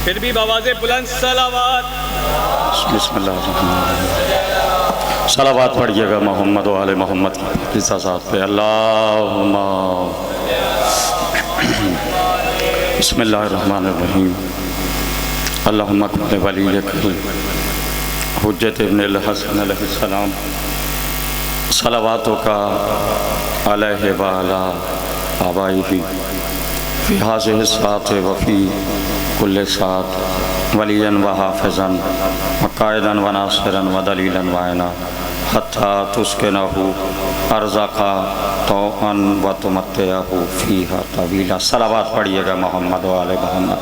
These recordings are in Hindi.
फिर भी बवाज़े बुलंद सलावत। बिस्मिल्लाह सलावत पढ़िएगा मोहम्मद व आले मोहम्मद की साथ पे। अल्लाहुम्मा बिस्मिल्लाहिर्रहमानिर्रहीम। अल्लाहुम्मा कुल्ले वलिय्यिक हुज्जत इब्नुल हसन अलैहिस्सलाम सलावातों का अलैहि व अला आबाइही फ़ी हाज़िहि सात वफ़ी कुल्ले सात वलियन व हाफ़िज़न व कायदन व नासिरन व दलीलन व ऐना हत्ता तुस्किनहु अर्ज़क़ा तौअन व तुमत्तिअहु फ़ीहा तवीला। सलावत पढ़िएगा मोहम्मद व आले मोहम्मद।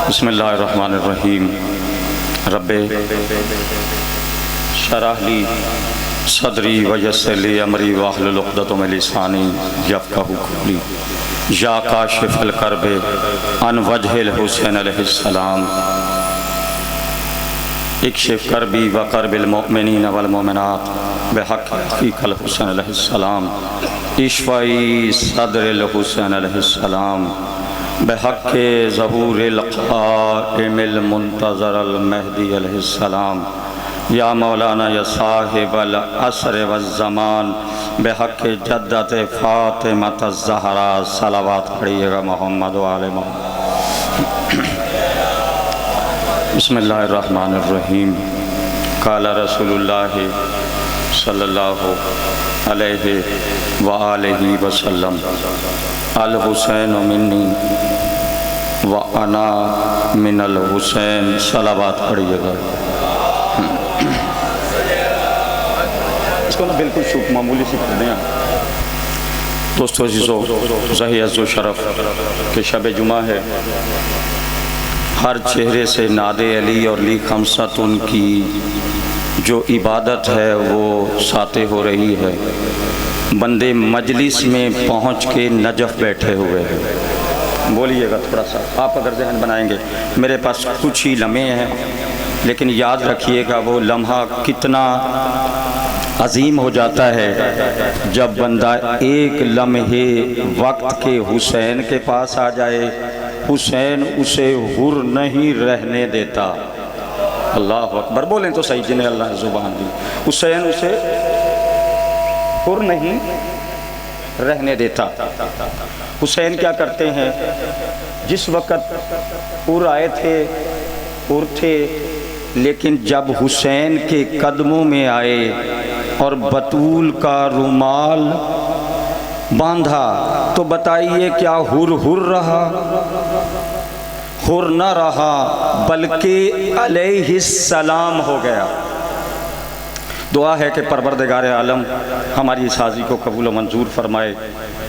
बिस्मिल्लाहिर्रहमानिर्रहीम। रब्बे शरह ली सदरी व यस्सिर ली अमरी वाहलुल उक़दतम मिन लिसानी यफ़क़हू क़ौली। या काशिफ़ल कर्बे अन वजहिल हुसैन अलैहिस्सलाम इक्शिफ़ कर्बी व कर्बिल मुअमिनीन वल मुअमिनात बिहक़्क़ि अख़ीकल हुसैन अलैहिस्सलाम इश्फ़ई सदरिल हुसैन अलैहिस्सलाम बिहक़्क़ि ज़हूरिल क़ाइमिल मुंतज़रल महदी अलैहिस्सलाम या मौलाना या साहिबल असर व ज़मान बेहक़्क़ि जद्दत फ़ातिमत ज़हरा। सलावत पढ़िएगा मोहम्मद व आले मोहम्मद। बिस्मिल्लाहिर्रहमानिर्रहीम। क़ाला रसूलुल्लाहि सल्लल्लाहु अलैहि व आलिहि वसल्लम अल हुसैन मिन्नी व अना मिनल हुसैन। सलावत पढ़िएगा। इसको ना बिल्कुल शुभ मामूली सी पढ़ दें। दोस्तों अज़ीज़ों, ज़ही अज़्ज़ो शरफ़ के शब जुमा है। हर चेहरे से नादे अली और ली खमसत उनकी जो इबादत है वो साते हो रही है। बंदे मजलिस में पहुँच के नजफ़ बैठे हुए हैं। बोलिएगा थोड़ा सा, आप अगर जहन बनाएंगे। मेरे पास कुछ ही लम्हे हैं, लेकिन याद रखिएगा वो लम्हा कितना अजीम हो जाता है जब बंदा एक लम्हे वक्त के हुसैन के पास आ जाए। हुसैन उसे हुर नहीं रहने देता। अल्लाह अकबर। बोलें तो सही, जिन्हें अल्लाह ने ज़ुबान दी। हुसैन उसे हुर नहीं रहने देता। हुसैन क्या करते हैं, जिस वक़्त हुर आए थे हुर थे, लेकिन जब हुसैन के कदमों में आए और बतूल का रुमाल बांधा तो बताइए क्या हुर हुर रहा? हुर न रहा, बल्कि अलैहिस्सलाम हो गया। दुआ है कि परवरदिगार आलम हमारी साजी को कबूल मंजूर फरमाए।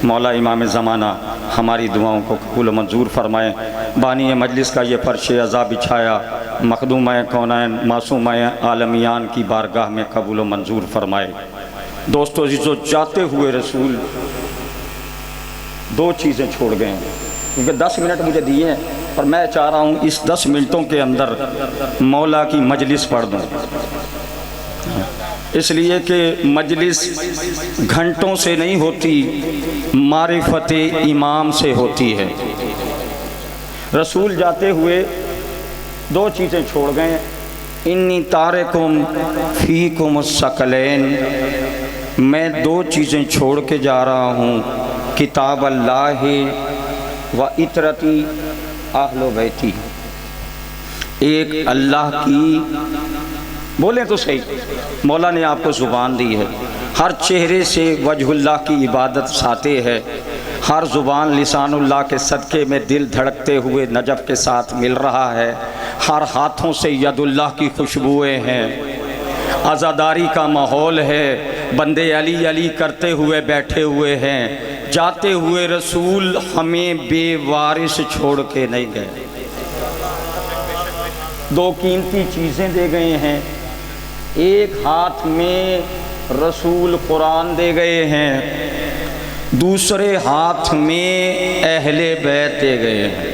मौला इमाम ज़माना हमारी दुआओं को कबूल मंजूर फरमाए। बानी मजलिस का ये फर्श अज़ा बिछाया मखदूम कौनैन मासूम आलमियान की बारगाह में कबूल मंजूर फरमाए। दोस्तों अज़ीज़ों, जाते हुए रसूल दो चीज़ें छोड़ गए हैं, क्योंकि 10 मिनट मुझे दिए हैं और मैं चाह रहा हूँ इस 10 मिनटों के अंदर मौला की मजलिस पढ़ दूँ। इसलिए कि मजलिस घंटों से नहीं होती, मारिफत इमाम से होती है। रसूल जाते हुए दो चीज़ें छोड़ गए। इन्नी तारिकुम फ़ीकुम सकलैन, मैं दो चीज़ें छोड़ के जा रहा हूँ, किताब अल्लाह व इतरती अहलो बैती। एक अल्लाह की, बोलें तो सही, मौला ने आपको ज़ुबान दी है। हर चेहरे से वजहुल्लाह की इबादत साते है। हर ज़ुबान लिसानुल्लाह के सदक़े में दिल धड़कते हुए नजफ़ के साथ मिल रहा है। हर हाथों से यदुल्लाह की खुशबुएँ हैं। आज़ादारी का माहौल है। बंदे अली अली करते हुए बैठे हुए हैं। जाते हुए रसूल हमें बेवारिस छोड़ के नहीं गए। दो कीमती चीज़ें दे गए हैं। एक हाथ में रसूल कुरान दे गए हैं, दूसरे हाथ में अहले बैत दे गए हैं।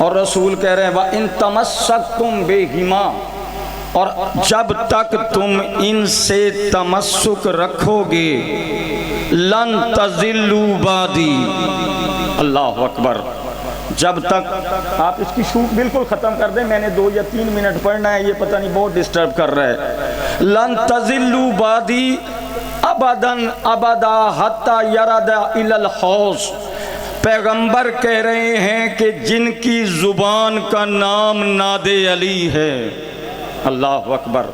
और रसूल कह रहे हैं व इन तमस्सकतुम बेहिमा, और जब तक तुम इनसे तमस्सुक रखोगे लन तज़िल्लू बादी। अल्लाह अकबर। जब तक आप इसकी शूट बिल्कुल ख़त्म कर दें, मैंने 2 या 3 मिनट पढ़ना है, ये पता नहीं बहुत डिस्टर्ब कर रहा है। लन तज़िल्लू बादी अबदन अबदा हत्ता यरदा इलल हौज़। पैगंबर कह रहे हैं कि जिनकी ज़ुबान का नाम नादे अली है, अल्लाह अकबर,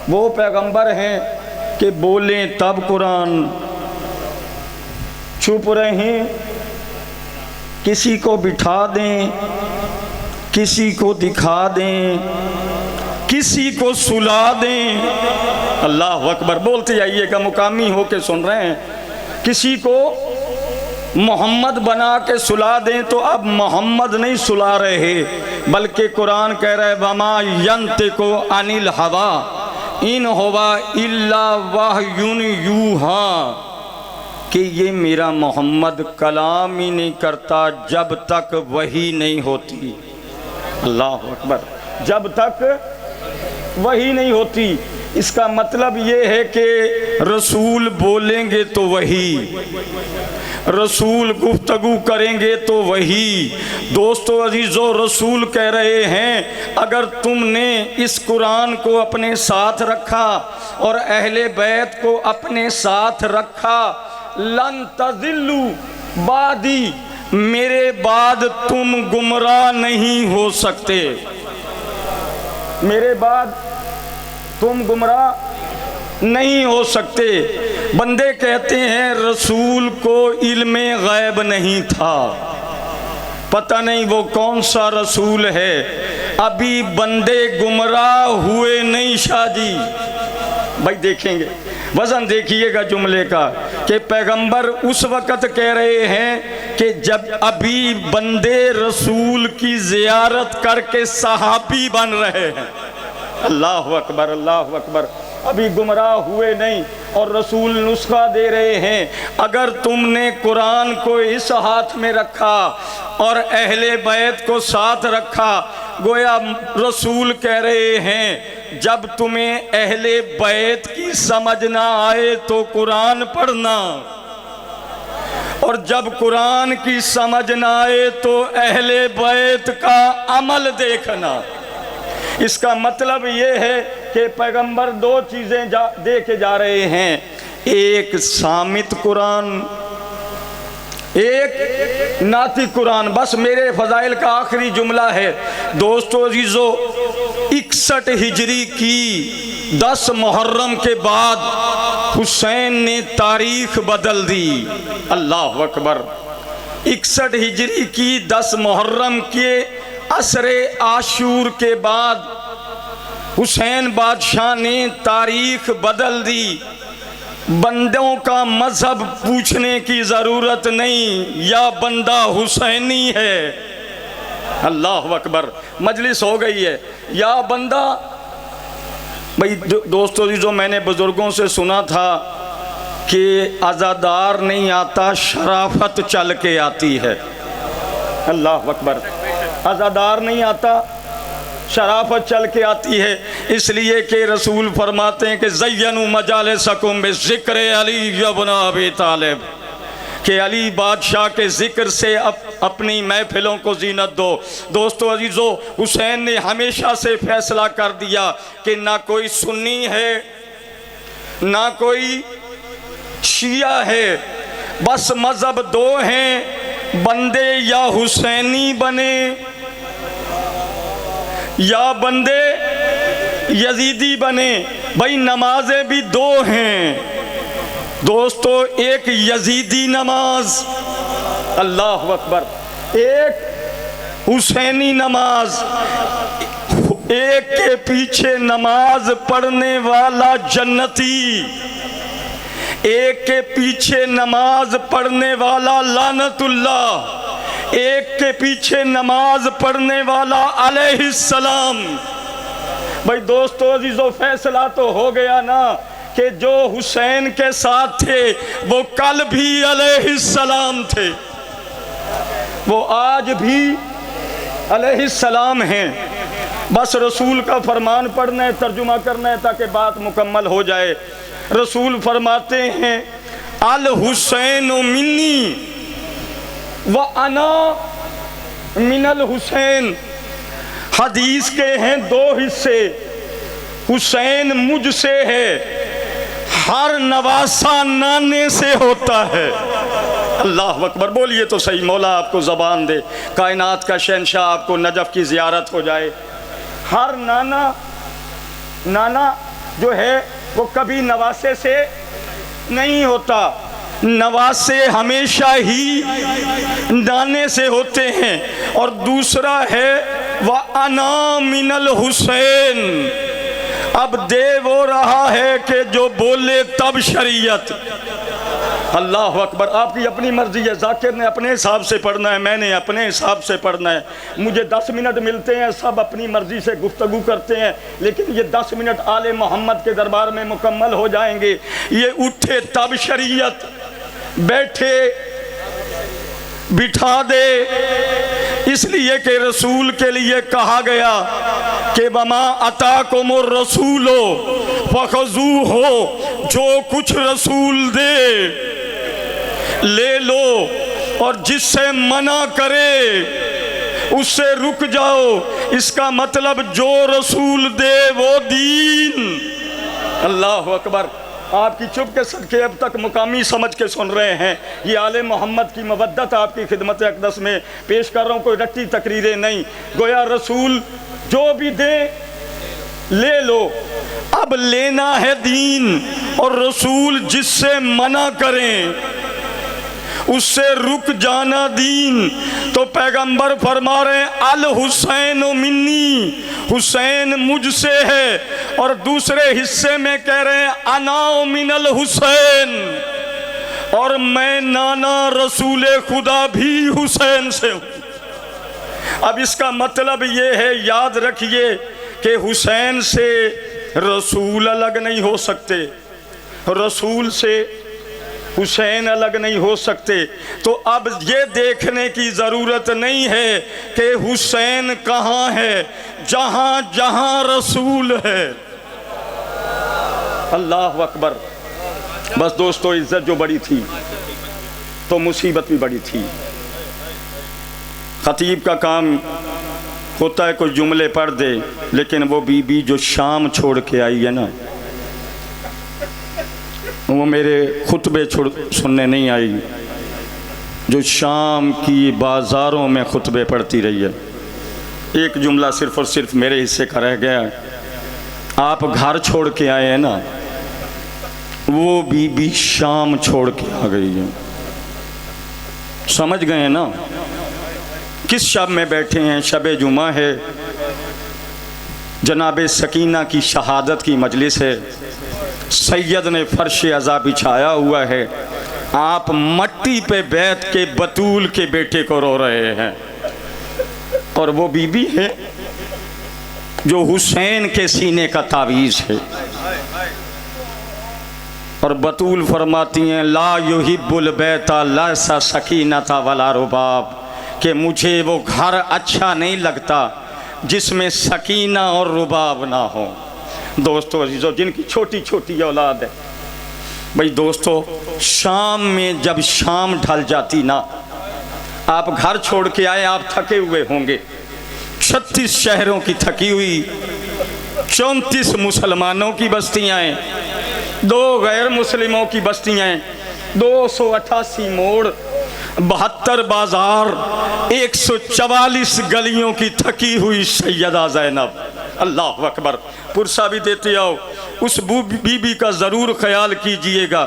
वो पैगंबर हैं कि बोलें तब कुरान, चुप रहें, किसी को बिठा दें, किसी को दिखा दें, किसी को सुला दें। अल्लाह अकबर, बोलते जाइएगा, मुकामी हो के सुन रहे हैं। किसी को मोहम्मद बना के सुला दें तो अब मोहम्मद नहीं सुला रहे, बल्कि कुरान कह रहा है वमा यंतिकु अनिल हवा इन हुवा इल्ला वहयुन यूहा, कि ये मेरा मोहम्मद कलाम ही नहीं करता जब तक वही नहीं होती। अल्लाह अकबर, जब तक वही नहीं होती। इसका मतलब ये है कि रसूल बोलेंगे तो वही, रसूल गुफ्तगू करेंगे तो वही। दोस्तों अजीज़ों, रसूल कह रहे हैं अगर तुमने इस कुरान को अपने साथ रखा और अहले बैत को अपने साथ रखा, लन तज़िल्लू बादी, मेरे बाद तुम गुमराह नहीं हो सकते, मेरे बाद तुम गुमराह नहीं हो सकते। बंदे कहते हैं रसूल को इल्मे गैब नहीं था, पता नहीं वो कौन सा रसूल है। अभी बंदे गुमराह हुए नहीं शाह जी। भाई देखेंगे, वजन देखिएगा जुमले का, कि पैगंबर उस वक़्त कह रहे हैं कि जब अभी बंदे रसूल की ज़ियारत करके सहाबी बन रहे हैं। अल्लाह अकबर, अल्लाह अकबर, अभी गुमराह हुए नहीं। और रसूल नुस्खा दे रहे हैं अगर तुमने कुरान को इस हाथ में रखा और अहले बैत को साथ रखा, गोया रसूल कह रहे हैं जब तुम्हें अहले बैत की समझ ना आए तो कुरान पढ़ना, और जब कुरान की समझ ना आए तो अहले बैत का अमल देखना। इसका मतलब ये है कि पैगंबर 2 चीज़ें दे के जा रहे हैं, एक सामित कुरान, एक नाती कुरान। बस मेरे फ़ज़ाइल का आखिरी जुमला है दोस्तों अजीज़ों, 61 हिजरी की 10 मुहर्रम के बाद हुसैन ने तारीख बदल दी। अल्लाह अकबर, 61 हिजरी की 10 मुहर्रम के असरे आशूर के बाद हुसैन बादशाह ने तारीख बदल दी। बंदों का मजहब पूछने की ज़रूरत नहीं, या बंदा हुसैनी है। अल्लाह अकबर, मजलिस हो गई है, या बंदा। भाई दोस्तों जी, जो मैंने बुज़ुर्गों से सुना था कि अज़ादार नहीं आता, शराफत चल के आती है। अल्लाह अकबर, अज़ादार नहीं आता, शराफत चल के आती है। इसलिए कि रसूल फरमाते हैं कि ज़य्यनु मजालिसकुम बिज़िक्र अली इब्न अबी तालिब, कि अली बादशाह के ज़िक्र से अपनी महफिलों को ज़ीनत दो। दोस्तों अजीज़ों, हुसैन ने हमेशा से फैसला कर दिया कि ना कोई सुन्नी है ना कोई शिया है, बस मज़हब 2 हैं, बंदे या हुसैनी बने या बंदे यजीदी बने। भाई नमाजें भी 2 हैं दोस्तों, एक यजीदी नमाज, अल्लाह अकबर, एक हुसैनी नमाज। एक के पीछे नमाज पढ़ने वाला जन्नती, एक के पीछे नमाज पढ़ने वाला लानतुल्लाह, एक के पीछे नमाज पढ़ने वाला अलैहिस्सलाम। भाई दोस्तों अजीज़ों, फैसला तो हो गया ना कि जो हुसैन के साथ थे वो कल भी अलैहिस्सलाम थे, वो आज भी अलैहिस्सलाम हैं। बस रसूल का फरमान पढ़ना है, तर्जुमा करना है ताकि बात मुकम्मल हो जाए। रसूल फरमाते हैं अल हुसैन मिन्नी व अना मिनल हुसैन, हदीस के हैं दो हिस्से, हुसैन मुझसे है, हर नवासा नाने से होता है। अल्लाह अकबर, बोलिए तो सही, मौला आपको ज़बान दे, कायनात का शहंशाह आपको नजफ़ की ज़ियारत हो जाए। हर नाना जो है वो कभी नवासे से नहीं होता, नवासे हमेशा ही नाने से होते हैं। और दूसरा है व अना मिनल हुसैन, अब दे वो रहा है कि जो बोले तब शरीयत। अल्लाह अकबर, आपकी अपनी मर्जी है, जाकिर ने अपने हिसाब से पढ़ना है, मैंने अपने हिसाब से पढ़ना है। मुझे 10 मिनट मिलते हैं, सब अपनी मर्जी से गुफ्तगू करते हैं, लेकिन ये 10 मिनट आले मोहम्मद के दरबार में मुकम्मल हो जाएंगे। ये उठे तब शरीयत, बैठे बिठा दे, इसलिए कि रसूल के लिए कहा गया कि बमा अताकुमुर रसूलो फखजू हो, जो कुछ रसूल दे ले लो और जिससे मना करे उससे रुक जाओ। इसका मतलब जो रसूल दे वो दीन। अल्लाह अकबर, आपकी चुप के सदके अब तक मुकामी समझ के सुन रहे हैं। ये आले मोहम्मद की मवद्दत आपकी खिदमत अक़दस में पेश कर रहा हूँ, कोई रट्टी तकरीरें नहीं। गोया रसूल जो भी दे ले लो, अब लेना है दीन, और रसूल जिससे मना करें उससे रुक जाना दीन। तो पैगंबर फरमा रहे अल हुसैन मिन्नी, हुसैन मुझसे है, और दूसरे हिस्से में कह रहे हैं अना मिनल हुसैन, और मैं नाना रसूल खुदा भी हुसैन से हूँ। अब इसका मतलब ये है, याद रखिए कि हुसैन से रसूल अलग नहीं हो सकते, रसूल से हुसैन अलग नहीं हो सकते। तो अब ये देखने की ज़रूरत नहीं है कि हुसैन कहाँ है, जहाँ जहाँ रसूल है। अल्लाह अकबर। बस दोस्तों, इज्जत जो बड़ी थी तो मुसीबत भी बड़ी थी। खतीब का काम होता है कुछ जुमले पढ़ दे, लेकिन वो बीबी जो शाम छोड़ के आई है ना, वो मेरे खुतबे सुनने नहीं आई, जो शाम की बाज़ारों में खुतबे पढ़ती रही है। एक जुमला सिर्फ़ और सिर्फ मेरे हिस्से का रह गया। आप घर छोड़ के आए हैं ना, वो बीबी शाम छोड़ के आ गई है। समझ गए ना किस शब में बैठे हैं? शब जुमा है, जनाब सकीना की शहादत की मजलिस है, सैयद ने फर्श अज़ा बिछाया हुआ है, आप मट्टी पे बैठ के बतूल के बेटे को रो रहे हैं, और वो बीबी है जो हुसैन के सीने का तावीज़ है। और बतूल फरमाती हैं ला युहिब्बुल बैता लैसा सकीनता वला रुबाब, कि मुझे वो घर अच्छा नहीं लगता जिसमें सकीना और रुबाब ना हो। दोस्तों अजीज़ों, जिनकी छोटी छोटी औलाद है, भाई दोस्तों, शाम में जब शाम ढल जाती ना, आप घर छोड़ के आए, आप थके हुए होंगे, 36 शहरों की थकी हुई, 34 मुसलमानों की बस्तियाँ हैं, 2 गैर मुस्लिमों की बस्तियाँ हैं, 288 मोड़, 72 बाजार, 144 गलियों की थकी हुई सैयदा ज़ैनब। अल्लाह अकबर। पुरसा भी देते आओ, उस बीबी का ज़रूर ख्याल कीजिएगा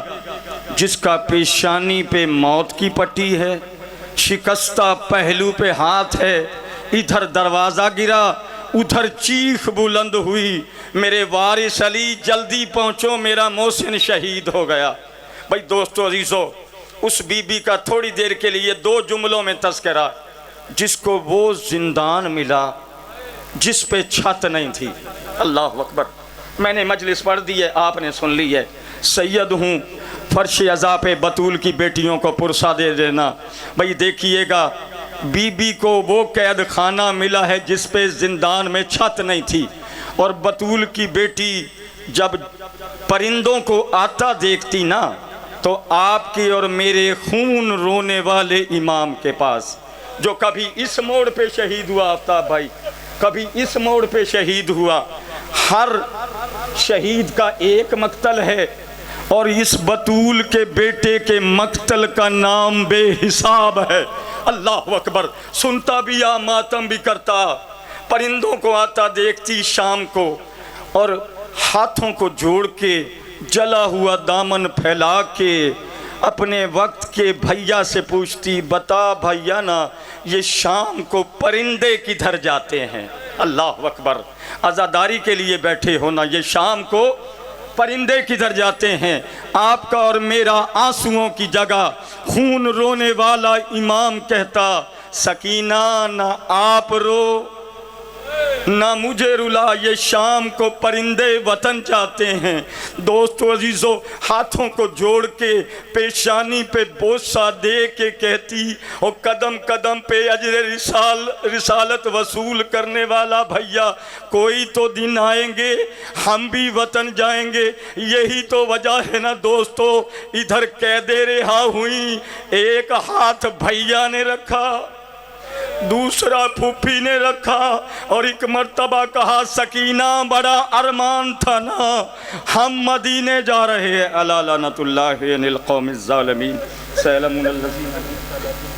जिसका पेशानी पे मौत की पट्टी है, शिकस्ता पहलू पे हाथ है, इधर दरवाज़ा गिरा, उधर चीख बुलंद हुई, मेरे वारिस अली जल्दी पहुँचो, मेरा मोहसिन शहीद हो गया। भाई दोस्तों अजीज़ों, उस बीबी का थोड़ी देर के लिए 2 जुमलों में तज़किरा, जिसको वो जिंदान मिला जिस पे छत नहीं थी। अल्लाह अकबर। मैंने मजलिस पढ़ दी है, आपने सुन ली है। सैयद हूँ, फर्श अज़ा पे बतूल की बेटियों को पुरसा दे देना। भाई देखिएगा, बीबी को वो कैद खाना मिला है जिस पे जिंदान में छत नहीं थी, और बतूल की बेटी जब परिंदों को आता देखती ना, तो आपके और मेरे खून रोने वाले इमाम के पास जो कभी इस मोड़ पे शहीद हुआ, आफ्ताब भाई कभी इस मोड़ पे शहीद हुआ। हर शहीद का एक मक्तल है और इस बतूल के बेटे के मक्तल का नाम बेहिसाब है। अल्लाह अकबर। सुनता भी या मातम भी करता, परिंदों को आता देखती शाम को और हाथों को जोड़ के जला हुआ दामन फैला के अपने वक्त के भैया से पूछती, बता भैया ना ये शाम को परिंदे किधर जाते हैं। अल्लाह अकबर। आज़ादारी के लिए बैठे हो ना, ये शाम को परिंदे किधर जाते हैं। आपका और मेरा आंसुओं की जगह खून रोने वाला इमाम कहता, सकीना ना आप रो ना मुझे रुला, ये शाम को परिंदे वतन जाते हैं। दोस्तों अजीज़ों, हाथों को जोड़ के पेशानी पे बोसा दे के कहती, और कदम कदम पे अजर रिसालत वसूल करने वाला भैया, कोई तो दिन आएंगे हम भी वतन जाएंगे। यही तो वजह है ना दोस्तों, इधर कैदे रिहा हुई, एक हाथ भैया ने रखा, दूसरा फूफी ने रखा, और एक मर्तबा कहा, सकीना बड़ा अरमान था ना हम मदीने जा रहे हैं। अला लानतुल्लाहि अनिल कौमिज़ ज़ालिमीन। सयअलमुल लज़ीना